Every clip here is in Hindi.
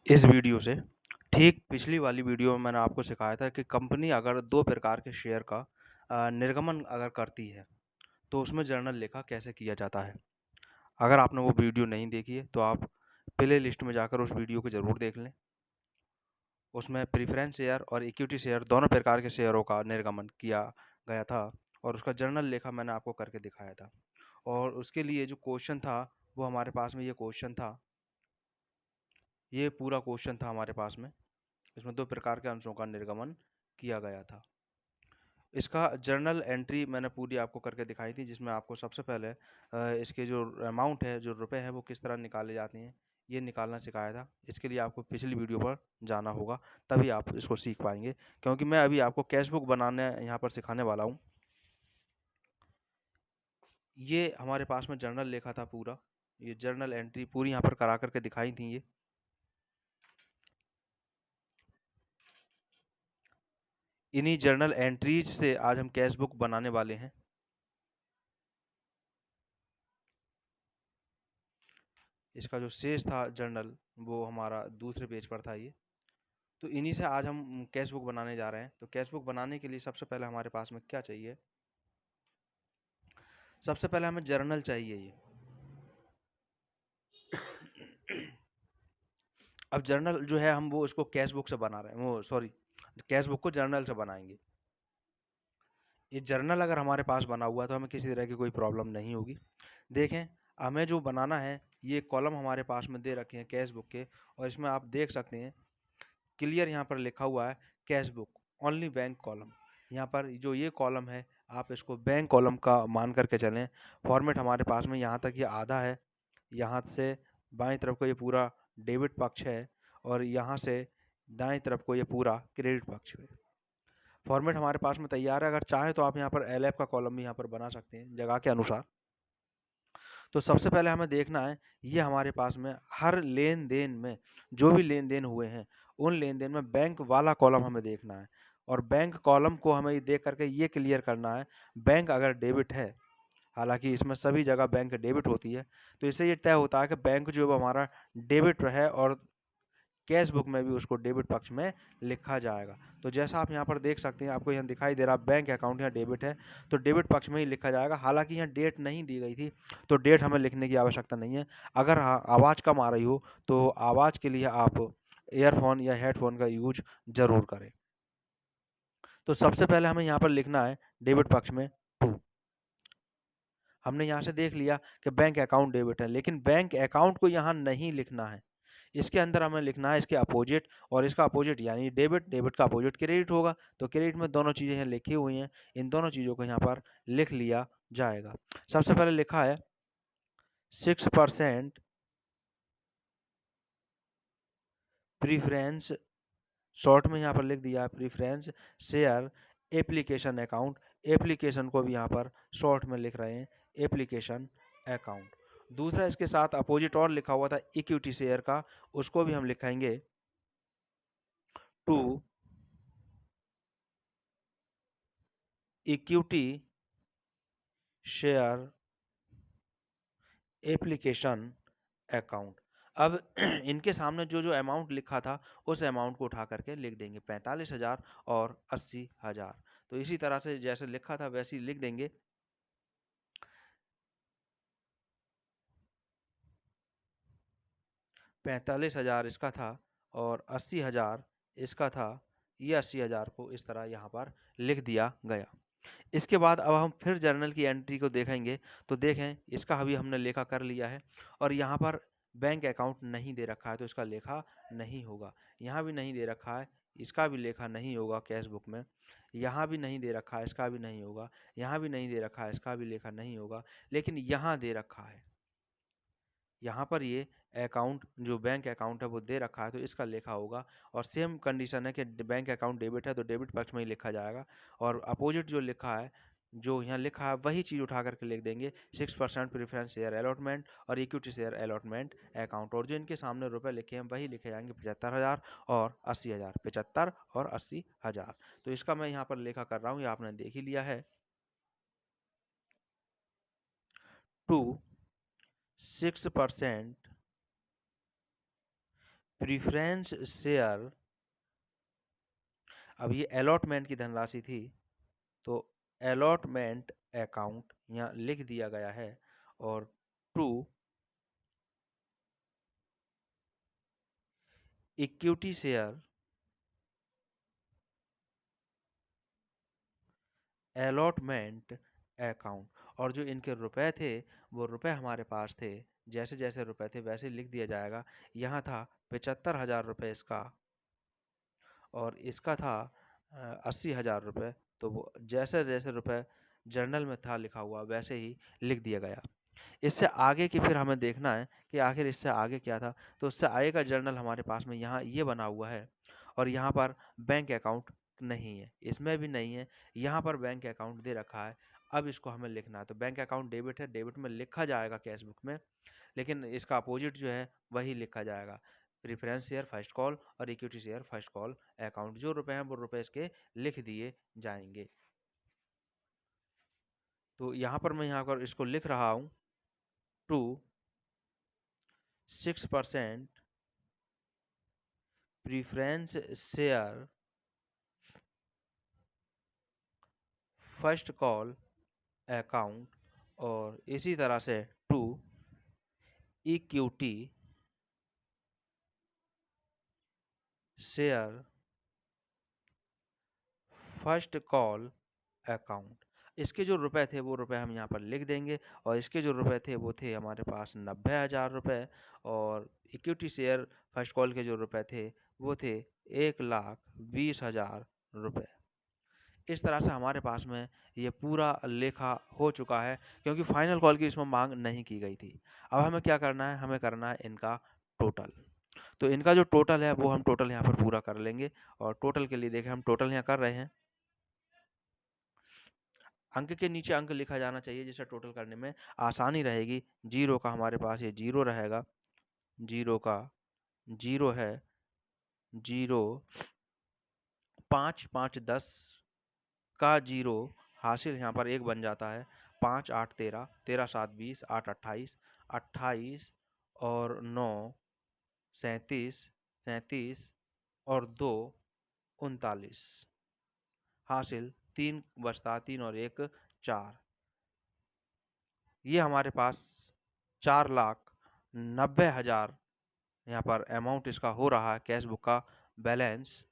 इस वीडियो से ठीक पिछली वाली वीडियो में मैंने आपको सिखाया था कि कंपनी अगर 2 प्रकार के शेयर का निर्गमन अगर करती है, तो उसमें जर्नल लेखा कैसे किया जाता है। अगर आपने वो वीडियो नहीं देखी है, तो आप प्ले लिस्ट में जाकर उस वीडियो को ज़रूर देख लें। उसमें प्रेफ़रेंस शेयर और इक्विटी शेयर दोनों प्रकार के शेयरों का निर्गमन किया गया था और उसका जर्नल लेखा मैंने आपको करके दिखाया था। और उसके लिए जो क्वेश्चन था, वो हमारे पास में ये क्वेश्चन था। ये पूरा क्वेश्चन था हमारे पास में। इसमें 2 प्रकार के अंशों का निर्गमन किया गया था। इसका जर्नल एंट्री मैंने पूरी आपको करके दिखाई थी, जिसमें आपको सबसे पहले इसके जो अमाउंट है, जो रुपए हैं, वो किस तरह निकाले जाते हैं, ये निकालना सिखाया था। इसके लिए आपको पिछली वीडियो पर जाना होगा, तभी आप इसको सीख पाएँगे। क्योंकि मैं अभी आपको कैश बुक बनाने यहाँ पर सिखाने वाला हूँ। ये हमारे पास में जर्नल लिखा था पूरा। ये जर्नल एंट्री पूरी यहाँ पर करा कर के दिखाई थी ये। इन्हीं जर्नल एंट्रीज से आज हम कैश बुक बनाने वाले हैं। इसका जो शेष था जर्नल, वो हमारा दूसरे पेज पर था ये। तो इन्हीं से आज हम कैश बुक बनाने जा रहे हैं। तो कैश बुक बनाने के लिए सबसे पहले हमारे पास में क्या चाहिए? सबसे पहले हमें जर्नल चाहिए ये। अब जर्नल जो है हम वो इसको कैश बुक से बना रहे हैं, वो सॉरी, कैश बुक को जर्नल से बनाएंगे। ये जर्नल अगर हमारे पास बना हुआ है तो हमें किसी तरह की कोई प्रॉब्लम नहीं होगी। देखें, हमें जो बनाना है, ये कॉलम हमारे पास में दे रखे हैं कैश बुक के, और इसमें आप देख सकते हैं क्लियर यहाँ पर लिखा हुआ है cash book only bank column. यहाँ पर जो ये कॉलम है, आप इसको बैंक कॉलम का मान करके चलें। फॉर्मेट हमारे पास में यहाँ तक ये आधा है, यहाँ से बाईं तरफ को ये पूरा डेबिट पक्ष है, और यहाँ से दाईं तरफ को ये पूरा क्रेडिट पक्ष है। फॉर्मेट हमारे पास में तैयार है। अगर चाहें तो आप यहाँ पर एलएफ का कॉलम भी यहाँ पर बना सकते हैं जगह के अनुसार। तो सबसे पहले हमें देखना है, ये हमारे पास में हर लेन देन में जो भी लेन देन हुए हैं, उन लेन देन में बैंक वाला कॉलम हमें देखना है। और बैंक कॉलम को हमें ये देख करके ये क्लियर करना है, बैंक अगर डेबिट है, हालांकि इसमें सभी जगह बैंक डेबिट होती है, तो इससे ये तय होता है कि बैंक जो है हमारा डेबिट है, और कैश बुक में भी उसको डेबिट पक्ष में लिखा जाएगा। तो जैसा आप यहाँ पर देख सकते हैं, आपको यहाँ दिखाई दे रहा बैंक अकाउंट यहाँ डेबिट है, तो डेबिट पक्ष में ही लिखा जाएगा। हालांकि यहाँ डेट नहीं दी गई थी, तो डेट हमें लिखने की आवश्यकता नहीं है। अगर हाँ, आवाज़ कम आ रही हो, तो आवाज़ के लिए आप ईयरफोन या हेडफोन का यूज ज़रूर करें। तो सबसे पहले हमें यहाँ पर लिखना है डेबिट पक्ष में 2। हमने यहाँ से देख लिया कि बैंक अकाउंट डेबिट है, लेकिन बैंक अकाउंट को यहाँ नहीं लिखना है। इसके अंदर हमें लिखना है इसके अपोजिट, और इसका अपोजिट यानी डेबिट, डेबिट का अपोजिट क्रेडिट होगा। तो क्रेडिट में दोनों चीज़ें यहाँ लिखी हुई हैं, इन दोनों चीज़ों को यहाँ पर लिख लिया जाएगा। सबसे पहले लिखा है 6% प्रीफरेंस, शॉर्ट में यहाँ पर लिख दिया है preference share application account. Application को भी यहाँ पर शॉर्ट में लिख रहे हैं एप्लीकेशन अकाउंट। दूसरा इसके साथ अपोजिट और लिखा हुआ था इक्विटी शेयर का, उसको भी हम लिखेंगे to equity share application account. अब इनके सामने जो जो अमाउंट लिखा था, उस अमाउंट को उठा करके लिख देंगे 45,000 और 80,000। तो इसी तरह से जैसे लिखा था वैसे ही लिख देंगे। 45,000 इसका था और 80,000 इसका था। ये 80,000 को इस तरह यहाँ पर लिख दिया गया। इसके बाद अब हम फिर जर्नल की एंट्री को देखेंगे। तो देखें, इसका अभी हमने लेखा कर लिया है, और यहाँ पर बैंक अकाउंट नहीं दे रखा है, तो इसका लेखा नहीं होगा। यहाँ भी नहीं दे रखा है, इसका भी लेखा नहीं होगा कैश बुक में। यहाँ भी नहीं दे रखा है, इसका भी नहीं होगा। यहाँ भी नहीं दे रखा है, इसका भी लेखा नहीं होगा। लेकिन यहाँ दे रखा है, यहाँ पर ये अकाउंट जो बैंक अकाउंट है वो दे रखा है, तो इसका लेखा होगा। और सेम कंडीशन है कि बैंक अकाउंट डेबिट है, तो डेबिट पक्ष में ही लिखा जाएगा। और अपोजिट जो लिखा है, जो यहाँ लिखा है वही चीज़ उठा करके लिख देंगे 6% प्रेफरेंस शेयर अलॉटमेंट और इक्विटी शेयर अलॉटमेंट अकाउंट। और जो इनके सामने रुपए लिखे हैं वही लिखे जाएंगे 75,000 और 80,000, 75 और 80,000। तो इसका मैं यहाँ पर लेखा कर रहा हूँ, ये आपने देख ही लिया है। 6% प्रीफरेंस शेयर, अब ये अलॉटमेंट की धनराशि थी, तो अलॉटमेंट अकाउंट यहाँ लिख दिया गया है, और to equity share allotment account, और जो इनके रुपए थे वो रुपए हमारे पास थे, जैसे जैसे रुपए थे वैसे लिख दिया जाएगा। यहाँ था 75,000 रुपये इसका, और इसका था 80,000 रुपये, तो वो जैसे जैसे रुपए जर्नल में था लिखा हुआ वैसे ही लिख दिया गया। इससे आगे की फिर हमें देखना है कि आखिर इससे आगे क्या था, तो उससे आगे का जर्नल हमारे पास में यहाँ ये बना हुआ है, और यहाँ पर बैंक अकाउंट नहीं है, इसमें भी नहीं है, यहाँ पर बैंक अकाउंट दे रखा है। अब इसको हमें लिखना है, तो बैंक अकाउंट डेबिट है, डेबिट में लिखा जाएगा कैश बुक में, लेकिन इसका अपोजिट जो है वही लिखा जाएगा, प्रेफरेंस शेयर फर्स्ट कॉल और equity share first call account. जो रुपए हैं वो रुपए इसके लिख दिए जाएंगे। तो यहाँ पर मैं यहाँ पर इसको लिख रहा हूँ, to 6% preference share first call account, और इसी तरह से to equity share first call account. इसके जो रुपए थे वो रुपए हम यहाँ पर लिख देंगे, और इसके जो रुपए थे वो थे हमारे पास 90,000 रुपये, और इक्विटी शेयर फर्स्ट कॉल के जो रुपए थे वो थे 1,20,000 रुपये। इस तरह से हमारे पास में ये पूरा लेखा हो चुका है, क्योंकि फाइनल कॉल की इसमें मांग नहीं की गई थी। अब हमें क्या करना है, हमें करना है इनका टोटल। तो इनका जो टोटल है वो हम टोटल यहाँ पर पूरा कर लेंगे, और टोटल के लिए देखें हम टोटल यहाँ कर रहे हैं। अंक के नीचे अंक लिखा जाना चाहिए, जिससे टोटल करने में आसानी रहेगी। जीरो का हमारे पास ये जीरो रहेगा, जीरो का जीरो है, जीरो 5 5 10 का जीरो हासिल यहाँ पर एक बन जाता है, 5 8 13, 13 7 20, 8 28, 28 और 9 37, 37 और 2 39, हासिल 3 बचता, 3 और 1 4। ये हमारे पास 4,90,000 यहाँ पर अमाउंट इसका हो रहा है, कैश बुक का बैलेंस।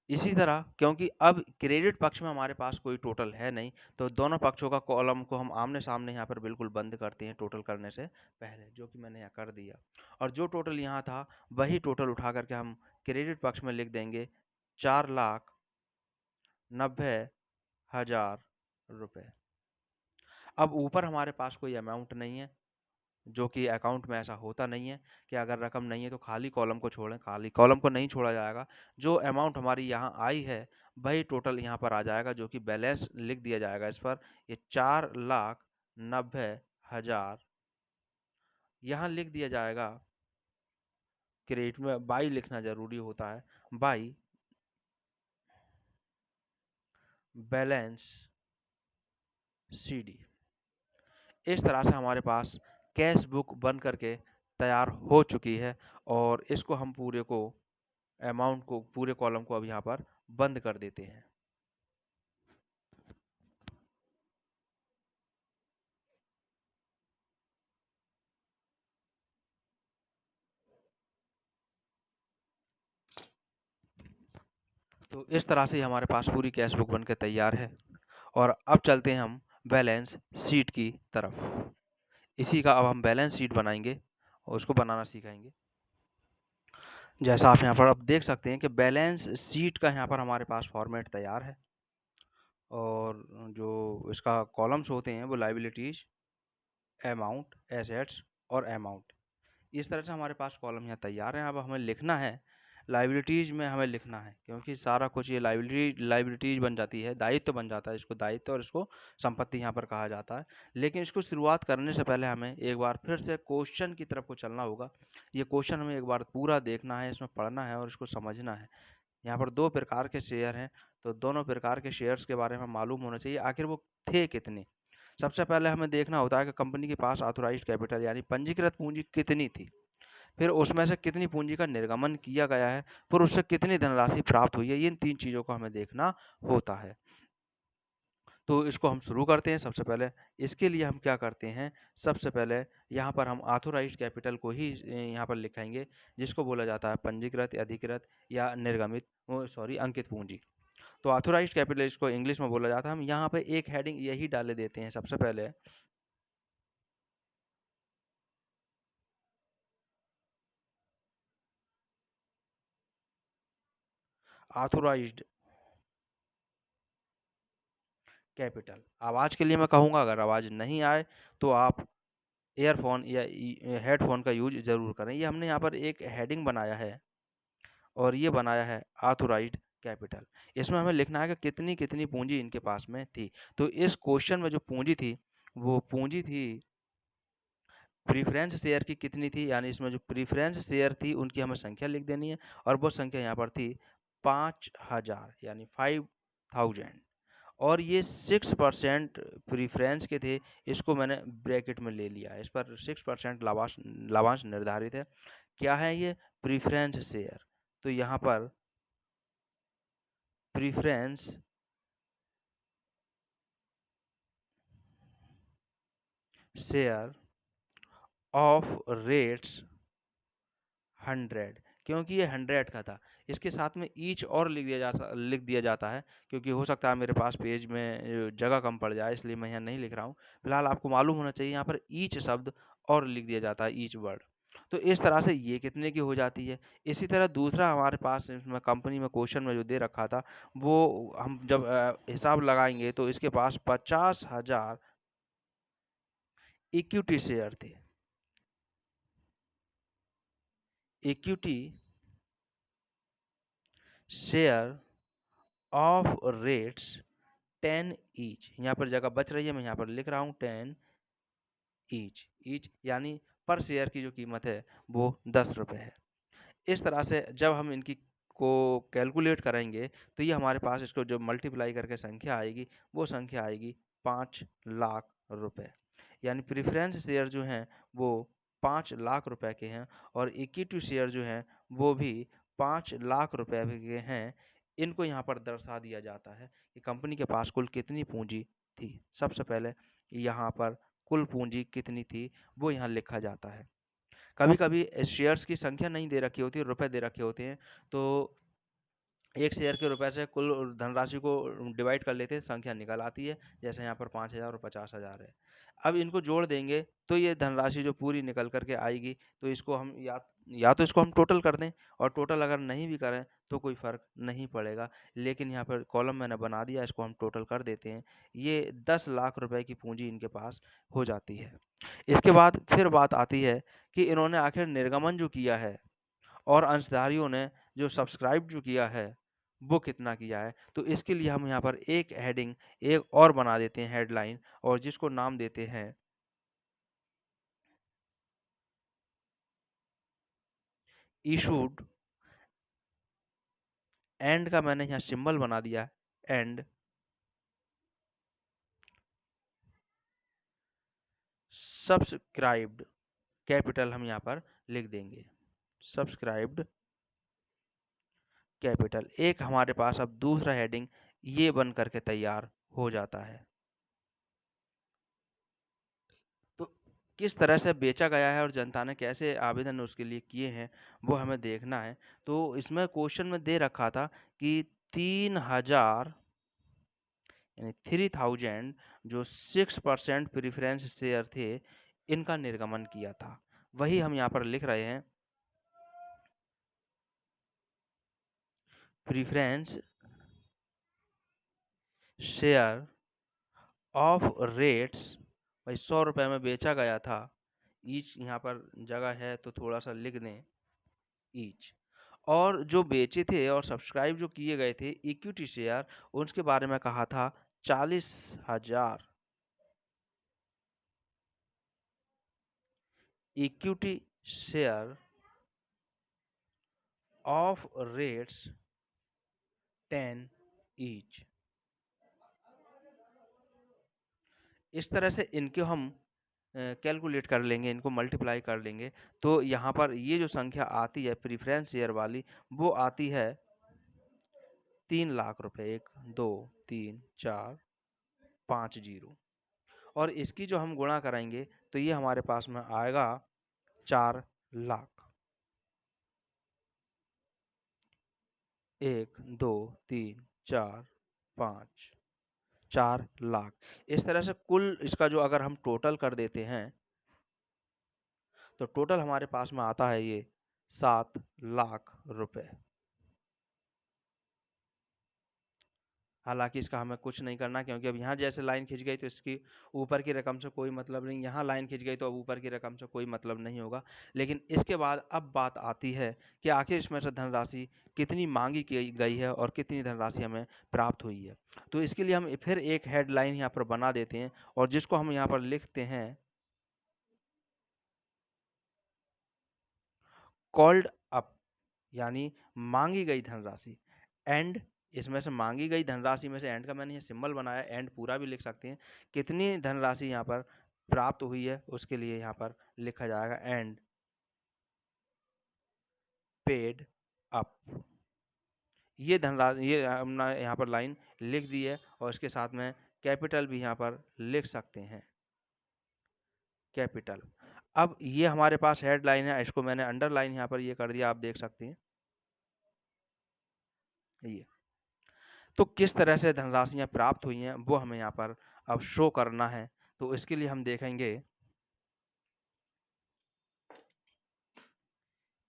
इसी तरह क्योंकि अब क्रेडिट पक्ष में हमारे पास कोई टोटल है नहीं, तो दोनों पक्षों का कॉलम को हम आमने सामने यहाँ पर बिल्कुल बंद करते हैं टोटल करने से पहले, जो कि मैंने यहाँ कर दिया। और जो टोटल यहाँ था वही टोटल उठा करके हम क्रेडिट पक्ष में लिख देंगे, 4,90,000 रुपये। अब ऊपर हमारे पास कोई अमाउंट नहीं है, जो कि अकाउंट में ऐसा होता नहीं है कि अगर रकम नहीं है तो खाली कॉलम को छोड़ें, खाली कॉलम को नहीं छोड़ा जाएगा। जो अमाउंट हमारी यहाँ आई है वही टोटल यहाँ पर आ जाएगा, जो कि बैलेंस लिख दिया जाएगा इस पर। ये 4,90,000 यहाँ लिख दिया जाएगा। क्रेडिट में बाई लिखना जरूरी होता है, बाई बैलेंस CD। इस तरह से हमारे पास कैश बुक बन करके तैयार हो चुकी है, और इसको हम पूरे को अमाउंट को पूरे कॉलम को अब यहाँ पर बंद कर देते हैं। तो इस तरह से हमारे पास पूरी कैश बुक बनकर तैयार है, और अब चलते हैं हम बैलेंस शीट की तरफ। इसी का अब हम बैलेंस शीट बनाएंगे और उसको बनाना सिखाएंगे। जैसा आप यहाँ पर अब देख सकते हैं कि बैलेंस शीट का यहाँ पर हमारे पास फॉर्मेट तैयार है, और जो इसका कॉलम्स होते हैं वो लायबिलिटीज, अमाउंट, एसेट्स और अमाउंट। इस तरह से हमारे पास कॉलम यहाँ तैयार है। अब हमें लिखना है लायबिलिटीज में, हमें लिखना है क्योंकि सारा कुछ ये लायबिलिटीज बन जाती है, दायित्व बन जाता है, इसको दायित्व और इसको संपत्ति यहाँ पर कहा जाता है। लेकिन इसको शुरुआत करने से पहले हमें एक बार फिर से क्वेश्चन की तरफ को चलना होगा। ये क्वेश्चन हमें एक बार पूरा देखना है, इसमें पढ़ना है और इसको समझना है। यहाँ पर दो प्रकार के शेयर हैं, तो दोनों प्रकार के शेयर्स के बारे में मालूम होना चाहिए आखिर वो थे कितने। सबसे पहले हमें देखना होता है कि कंपनी के पास ऑथोराइज्ड कैपिटल यानी पंजीकृत पूंजी कितनी थी, फिर उसमें से कितनी पूंजी का निर्गमन किया गया है, फिर उससे कितनी धनराशि प्राप्त हुई है। इन 3 चीज़ों को हमें देखना होता है। तो इसको हम शुरू करते हैं। सबसे पहले इसके लिए हम क्या करते हैं, सबसे पहले यहाँ पर हम ऑथोराइज्ड कैपिटल को ही यहाँ पर लिखेंगे, जिसको बोला जाता है पंजीकृत, अधिकृत या निर्गमित अंकित पूंजी। तो ऑथोराइज्ड कैपिटल इसको इंग्लिश में बोला जाता है। हम यहाँ पे एक हेडिंग यही डाले देते हैं सबसे पहले, ऑथोराइज्ड कैपिटल। आवाज़ के लिए मैं कहूँगा, अगर आवाज़ नहीं आए तो आप ईयरफ़ोन या हेडफ़ोन का यूज़ ज़रूर करें। ये हमने यहाँ पर एक हेडिंग बनाया है और ये बनाया है ऑथोराइज्ड कैपिटल। इसमें हमें लिखना है कि कितनी-कितनी पूँजी इनके पास में थी। तो इस क्वेश्चन में जो पूँजी थी, वो पूँजी थी प्रेफ़रेंस शेयर की कितनी थी, यानी इसमें जो प्रेफ़रेंस शेयर थी उनकी हमें संख्या लिख देनी है और वो संख्या यहाँ पर थी 5000 यानी 5000 और ये 6% प्रेफ़रेंस के थे, इसको मैंने ब्रैकेट में ले लिया है। इस पर 6% लाभांश लाभांश निर्धारित है। क्या है ये? Preference share. तो यहाँ पर प्रेफ़रेंस शेयर ऑफ रेट्स 100, क्योंकि ये 100 का था। इसके साथ में ईच और लिख दिया जाता है, क्योंकि हो सकता है मेरे पास पेज में जगह कम पड़ जाए, इसलिए मैं यहाँ नहीं लिख रहा हूँ। फिलहाल आपको मालूम होना चाहिए, यहाँ पर ईच शब्द और लिख दिया जाता है, ईच वर्ड। तो इस तरह से ये कितने की हो जाती है। इसी तरह दूसरा हमारे पास इसमें कंपनी में क्वेश्चन में जो दे रखा था, वो हम जब हिसाब लगाएँगे तो इसके पास 50,000 इक्विटी शेयर थे। Equity share of rates 10 each. यहाँ पर जगह बच रही है, मैं यहाँ पर लिख रहा हूँ 10 ईच। ईच यानी पर शेयर की जो कीमत है वो 10 रुपये है। इस तरह से जब हम इनकी को कैलकुलेट करेंगे तो ये हमारे पास इसको जो मल्टीप्लाई करके संख्या आएगी, वो संख्या आएगी 5 लाख रुपए। यानी प्रेफ़रेंस शेयर जो हैं वो 5 लाख रुपए के हैं और इक्विटी शेयर जो हैं वो भी 5 लाख रुपए के हैं। इनको यहाँ पर दर्शा दिया जाता है कि कंपनी के पास कुल कितनी पूँजी थी। सबसे पहले यहाँ पर कुल पूँजी कितनी थी वो यहाँ लिखा जाता है। कभी-कभी शेयर्स की संख्या नहीं दे रखी होती है, रुपए दे रखे होते हैं, तो एक शेयर के रुपए से कुल धनराशि को डिवाइड कर लेते हैं, संख्या निकल आती है। जैसे यहाँ पर 5000 और 50,000 है। अब इनको जोड़ देंगे तो ये धनराशि जो पूरी निकल कर के आएगी, तो इसको हम या तो इसको हम टोटल कर दें और टोटल अगर नहीं भी करें तो कोई फ़र्क नहीं पड़ेगा। लेकिन यहाँ पर कॉलम मैंने बना दिया, इसको हम टोटल कर देते हैं। ये 10 लाख रुपए की पूँजी इनके पास हो जाती है। इसके बाद फिर बात आती है कि इन्होंने आखिर निर्गमन जो किया है और अंशधारियों ने जो सब्सक्राइब जो किया है, वो कितना किया है। तो इसके लिए हम यहाँ पर एक हेडिंग एक और बना देते हैं, हेडलाइन, और जिसको नाम देते हैं इशूड। एंड का मैंने यहाँ सिंबल बना दिया, एंड सब्सक्राइब्ड कैपिटल हम यहाँ पर लिख देंगे। Subscribed capital. एक हमारे पास अब दूसरा हेडिंग ये बन करके तैयार हो जाता है। तो किस तरह से बेचा गया है और जनता ने कैसे आवेदन उसके लिए किए हैं, वो हमें देखना है। तो इसमें क्वेश्चन में दे रखा था कि 3000 यानी 3000 जो 6% प्रेफ़रेंस शेयर थे, इनका निर्गमन किया था। वही हम यहाँ पर लिख रहे हैं, प्रेफ़रेंस शेयर ऑफ रेट्स, भाई 100 रुपए में बेचा गया था। ईच यहाँ पर जगह है तो थोड़ा-सा लिख दें, ईच। और जो बेचे थे और सब्सक्राइब जो किए गए थे इक्विटी शेयर, उसके बारे में कहा था 40,000 equity share of rates 10 each. इस तरह से इनको हम कैलकुलेट कर लेंगे, इनको मल्टीप्लाई कर लेंगे, तो यहाँ पर ये जो संख्या आती है प्रेफ़रेंस शेयर वाली, वो आती है 3 लाख रुपए। 1, 2, 3, 4, 5 ज़ीरो, और इसकी जो हम गुणा कराएँगे तो ये हमारे पास में आएगा 4 लाख। 1, 2, 3, 4, 5, 4 लाख। इस तरह से कुल इसका जो अगर हम टोटल कर देते हैं, तो टोटल हमारे पास में आता है ये 7 लाख रुपए। हालाँकि इसका हमें कुछ नहीं करना, क्योंकि अब यहाँ जैसे लाइन खिंच गई तो इसकी ऊपर की रकम से कोई मतलब नहीं, यहाँ लाइन खिंच गई तो अब ऊपर की रकम से कोई मतलब नहीं होगा। लेकिन इसके बाद अब बात आती है कि आखिर इसमें से धनराशि कितनी माँगी की गई है और कितनी धनराशि हमें प्राप्त हुई है। तो इसके लिए हम फिर एक हेडलाइन यहाँ पर बना देते हैं और जिसको हम यहाँ पर लिखते हैं कॉल्ड अप, यानी माँगी गई धनराशि। एंड इसमें से माँगी गई धनराशि में से एंड का मैंने ये सिंबल बनाया, एंड पूरा भी लिख सकते हैं। कितनी धनराशि यहाँ पर प्राप्त हुई है उसके लिए यहाँ पर लिखा जाएगा एंड पेड अप। ये धनराशि, ये हमने यहाँ पर लाइन लिख दी है और इसके साथ में कैपिटल भी यहाँ पर लिख सकते हैं, कैपिटल। अब ये हमारे पास हेडलाइन है, इसको मैंने अंडरलाइन यहाँ पर ये कर दिया, आप देख सकते हैं ये। तो किस तरह से धनराशियाँ प्राप्त हुई हैं वो हमें यहाँ पर अब शो करना है। तो इसके लिए हम देखेंगे,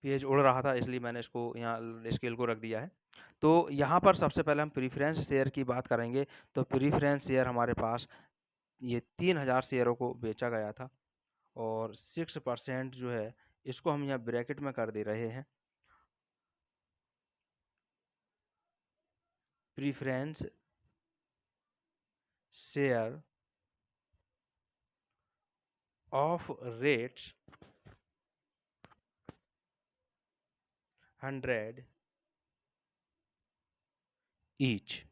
पेज उड़ रहा था इसलिए मैंने इसको यहाँ स्केल को रख दिया है। तो यहाँ पर सबसे पहले हम प्रेफ़रेंस शेयर की बात करेंगे। तो प्रेफ़रेंस शेयर हमारे पास ये 3000 शेयरों को बेचा गया था और 6% जो है इसको हम यहाँ ब्रैकेट में कर दे रहे हैं। Preference share of rates 100 each.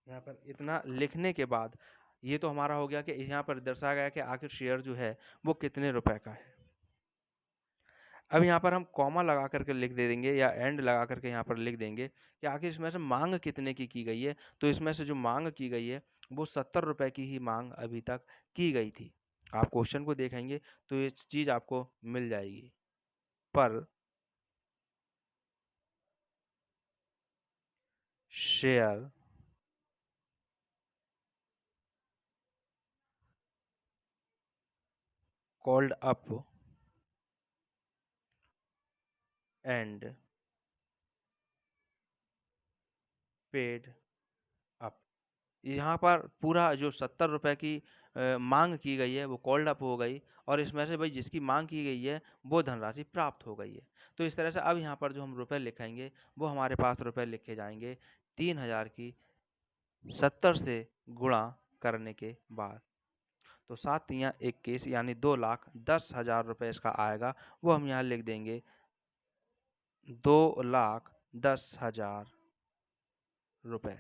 यहाँ पर इतना लिखने के बाद ये तो हमारा हो गया कि यहाँ पर दर्शाया गया कि आखिर शेयर जो है वो कितने रुपए का है। अब यहाँ पर हम कॉमा लगा करके लिख दे देंगे या एंड लगा करके यहाँ पर लिख देंगे कि आखिर इसमें से मांग कितने की गई है। तो इसमें से जो मांग की गई है वो 70 रुपए की ही मांग अभी तक की गई थी। आप क्वेश्चन को देखेंगे तो ये चीज़ आपको मिल जाएगी। पर share called up and paid up. यहाँ पर पूरा जो 70 रुपए की मांग की गई है वो कॉल्ड अप हो गई और इसमें से भाई जिसकी मांग की गई है वो धनराशि प्राप्त हो गई है। तो इस तरह से अब यहाँ पर जो हम रुपए लिखेंगे वो हमारे पास रुपए लिखे जाएंगे 3000 की 70 से गुणा करने के बाद। तो 7 तियाँ 21 यानी 2,10,000 रुपए इसका आएगा। वो हम यहाँ लिख देंगे 2,10,000 रुपए।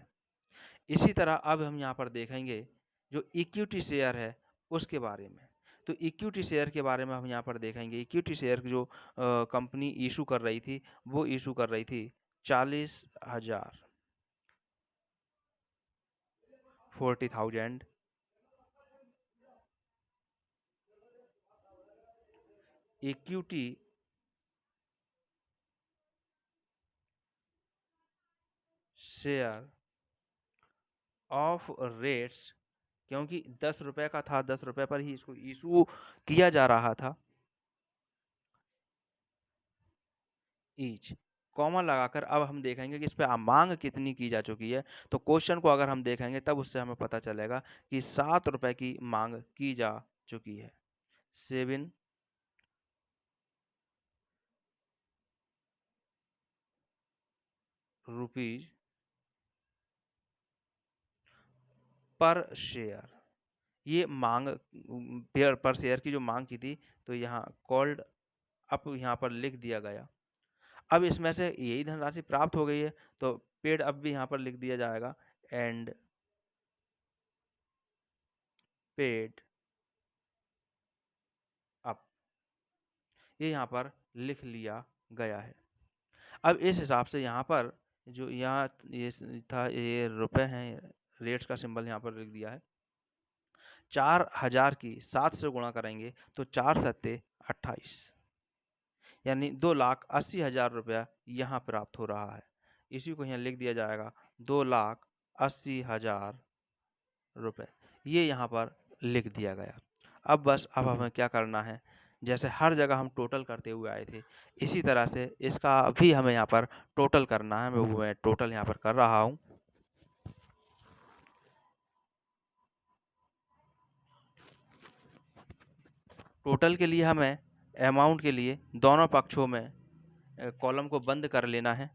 इसी तरह अब हम यहाँ पर देखेंगे जो इक्विटी शेयर है उसके बारे में। तो इक्विटी शेयर के बारे में हम यहाँ पर देखेंगे। इक्विटी शेयर जो कंपनी इशू कर रही थी वो इशू कर रही थी 40,000 40,000 इक्विटी शेयर ऑफ रेट्स, क्योंकि 10 रुपए का था, 10 रुपए पर ही इसको इशू किया जा रहा था। ईच कॉमा लगाकर अब हम देखेंगे कि इस पे मांग कितनी की जा चुकी है। तो क्वेश्चन को अगर हम देखेंगे तब उससे हमें पता चलेगा कि 7 रुपए की मांग की जा चुकी है। 7 रुपीज पर शेयर, ये मांग पर शेयर की जो मांग की थी। तो यहाँ कॉल्ड अप यहाँ पर लिख दिया गया। अब इसमें से यही धनराशि प्राप्त हो गई है तो पेड अप भी यहाँ पर लिख दिया जाएगा एंड पेड अप, ये यहाँ पर लिख लिया गया है। अब इस हिसाब से यहाँ पर जो यहाँ ये था, ये रुपए हैं, रेट्स का सिंबल यहाँ पर लिख दिया है। 4000 की 7 से गुणा करेंगे तो 4 सत्ते 28, यानी 2,80,000 रुपया यहाँ प्राप्त हो रहा है। इसी को यहाँ लिख दिया जाएगा 2,80,000 रुपये, ये यहाँ पर लिख दिया गया। अब हमें क्या करना है, जैसे हर जगह हम टोटल करते हुए आए थे, इसी तरह से इसका भी हमें यहाँ पर टोटल करना है। मैं टोटल यहाँ पर कर रहा हूँ। टोटल के लिए हमें अमाउंट के लिए दोनों पक्षों में कॉलम को बंद कर लेना है।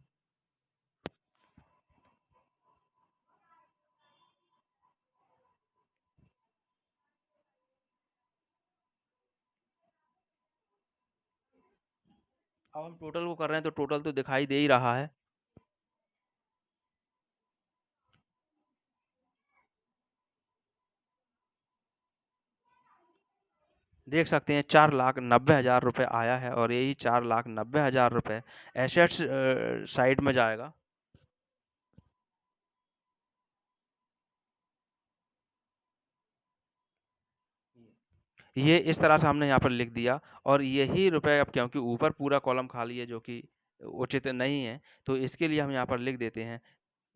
अब हम टोटल को कर रहे हैं तो टोटल तो दिखाई दे ही रहा है। देख सकते हैं 4,90,000 रुपये आया है और यही 4,90,000 रुपये एसेट्स साइड में जाएगा। ये इस तरह से हमने यहाँ पर लिख दिया और यही रुपए, अब क्योंकि ऊपर पूरा कॉलम खाली है जो कि उचित नहीं है, तो इसके लिए हम यहाँ पर लिख देते हैं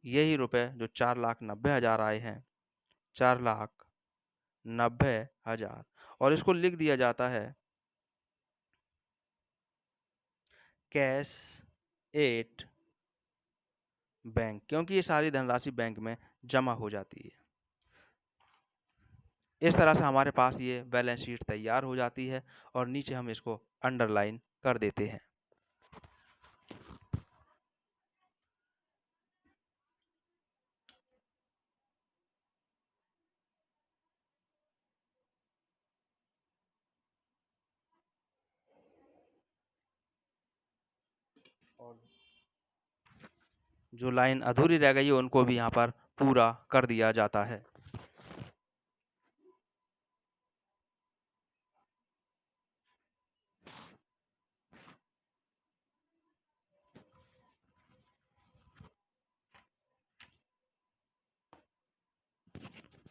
यही रुपए जो 4,90,000 आए हैं, 4,90,000, और इसको लिख दिया जाता है कैश एट बैंक, क्योंकि ये सारी धनराशि बैंक में जमा हो जाती है। इस तरह से हमारे पास ये बैलेंस शीट तैयार हो जाती है और नीचे हम इसको अंडरलाइन कर देते हैं। और जो लाइन अधूरी रह गई है उनको भी यहाँ पर पूरा कर दिया जाता है।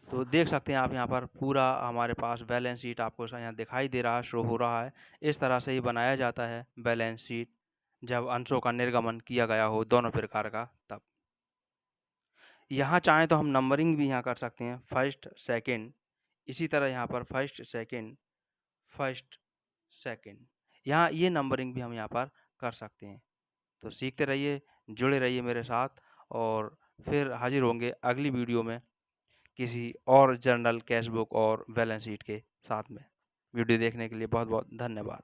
तो देख सकते हैं आप यहाँ पर पूरा हमारे पास बैलेंस शीट आपको यहाँ दिखाई दे रहा है, शो हो रहा है। इस तरह से ही बनाया जाता है बैलेंस शीट, जब अंशों का निर्गमन किया गया हो दोनों प्रकार का तब। यहाँ चाहें तो हम नंबरिंग भी यहाँ कर सकते हैं, फर्स्ट सेकंड, इसी तरह यहाँ पर फर्स्ट सेकंड, यहाँ ये नंबरिंग भी हम यहाँ पर कर सकते हैं। तो सीखते रहिए, जुड़े रहिए मेरे साथ, और फिर हाजिर होंगे अगली वीडियो में किसी और जर्नल, कैश बुक और बैलेंस शीट के साथ में। वीडियो देखने के लिए बहुत बहुत धन्यवाद।